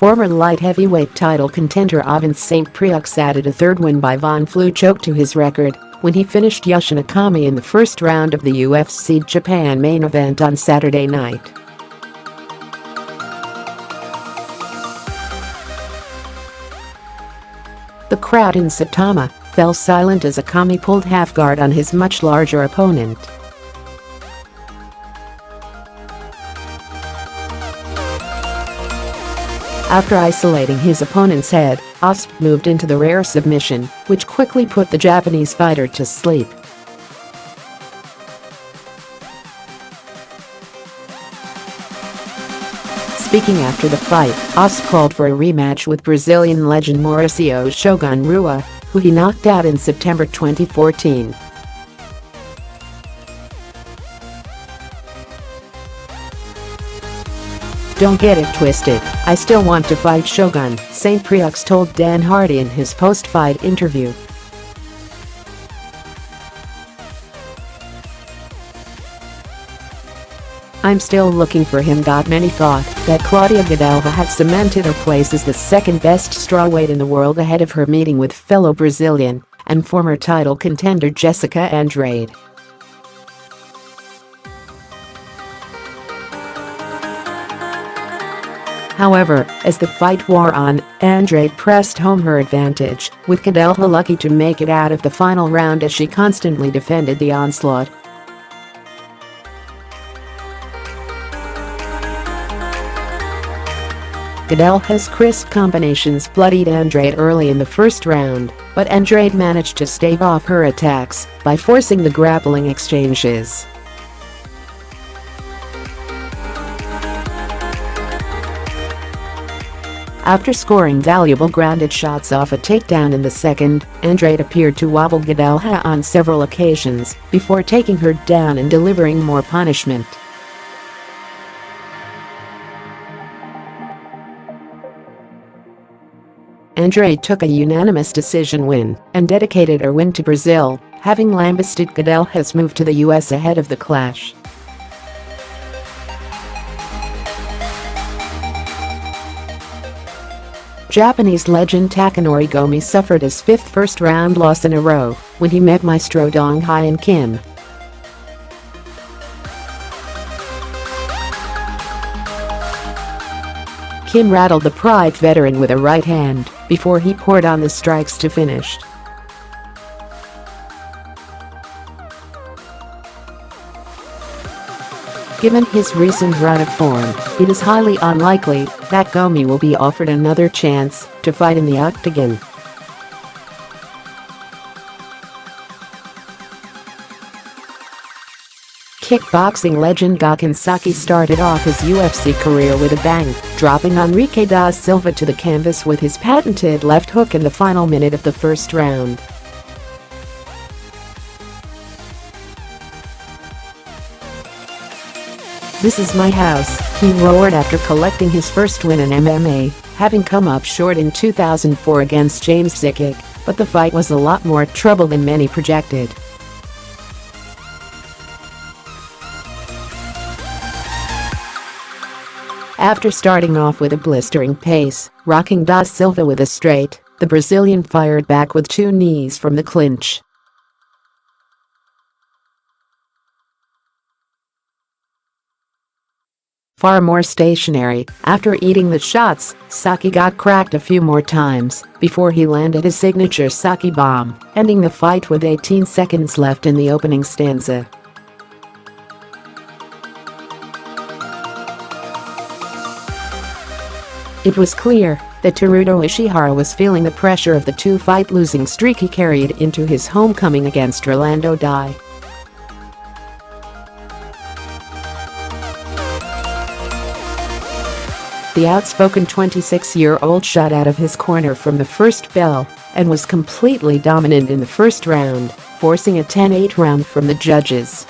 Former light heavyweight title contender Ovince Saint Preux added a third win by Von Flue choke to his record when he finished Yushin Okami in the first round of the UFC Japan main event on Saturday night. The crowd in Saitama fell silent as Okami pulled half guard on his much larger opponent. After isolating his opponent's head, Osp moved into the rare submission, which quickly put the Japanese fighter to sleep. Speaking after the fight, Osp called for a rematch with Brazilian legend Mauricio Shogun Rua, who he knocked out in September 2014. "Don't get it twisted, I still want to fight Shogun," Saint Preux told Dan Hardy in his post-fight interview. "I'm still looking for him." Many thought that Claudia Gadelha had cemented her place as the second-best strawweight in the world ahead of her meeting with fellow Brazilian and former title contender Jessica Andrade. However, as the fight wore on, Andrade pressed home her advantage, with Gadelha lucky to make it out of the final round as she constantly defended the onslaught. Gadelha's crisp combinations bloodied Andrade early in the first round, but Andrade managed to stave off her attacks by forcing the grappling exchanges. After scoring valuable grounded shots off a takedown in the second, Andrade appeared to wobble Gadelha on several occasions before taking her down and delivering more punishment. Andrade took a unanimous decision win and dedicated her win to Brazil, having lambasted Gadelha's move to the US ahead of the clash. Japanese legend Takanori Gomi suffered his fifth first-round loss in a row when he met Maestro Dong Hyun Kim. Kim rattled the Pride veteran with a right hand before he poured on the strikes to finish. Given his recent run of form, it is highly unlikely that Gomi will be offered another chance to fight in the Octagon. Kickboxing legend Gokhan Saki started off his UFC career with a bang, dropping Henrique da Silva to the canvas with his patented left hook in the final minute of the first round. "This is my house," he roared after collecting his first win in MMA, having come up short in 2004 against James Zikic, but the fight was a lot more trouble than many projected. After starting off with a blistering pace, rocking da Silva with a straight, the Brazilian fired back with two knees from the clinch. Far more stationary, after eating the shots, Saki got cracked a few more times before he landed his signature Saki Bomb, ending the fight with 18 seconds left in the opening stanza. It was clear that Teruto Ishihara was feeling the pressure of the two-fight losing streak he carried into his homecoming against Rolando Dy. The outspoken 26-year-old shot out of his corner from the first bell and was completely dominant in the first round, forcing a 10-8 round from the judges.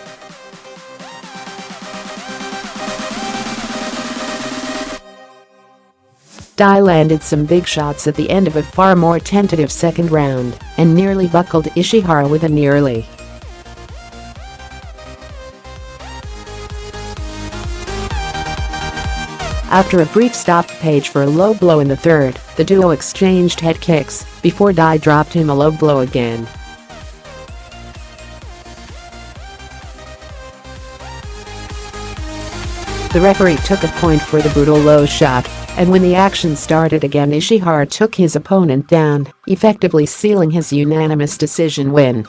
Dy landed some big shots at the end of a far more tentative second round and nearly buckled Ishihara with a nearly. After a brief stoppage for a low blow in the third, the duo exchanged head kicks before Dy dropped him a low blow again. The referee took a point for the brutal low shot, and when the action started again, Ishihara took his opponent down, effectively sealing his unanimous decision win.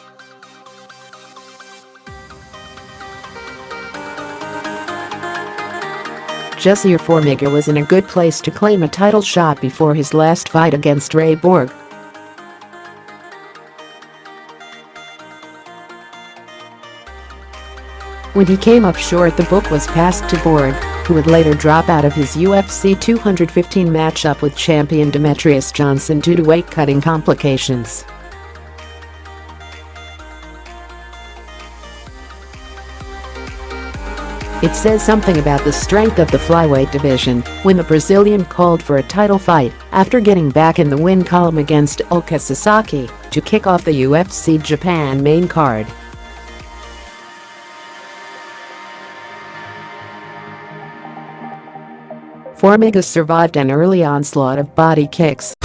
Jesse Formiga was in a good place to claim a title shot before his last fight against Ray Borg. When he came up short, the book was passed to Borg, who would later drop out of his UFC 215 matchup with champion Demetrious Johnson due to weight-cutting complications. It says something about the strength of the flyweight division when the Brazilian called for a title fight after getting back in the win column against Ulka Sasaki to kick off the UFC Japan main card. Formiga survived an early onslaught of body kicks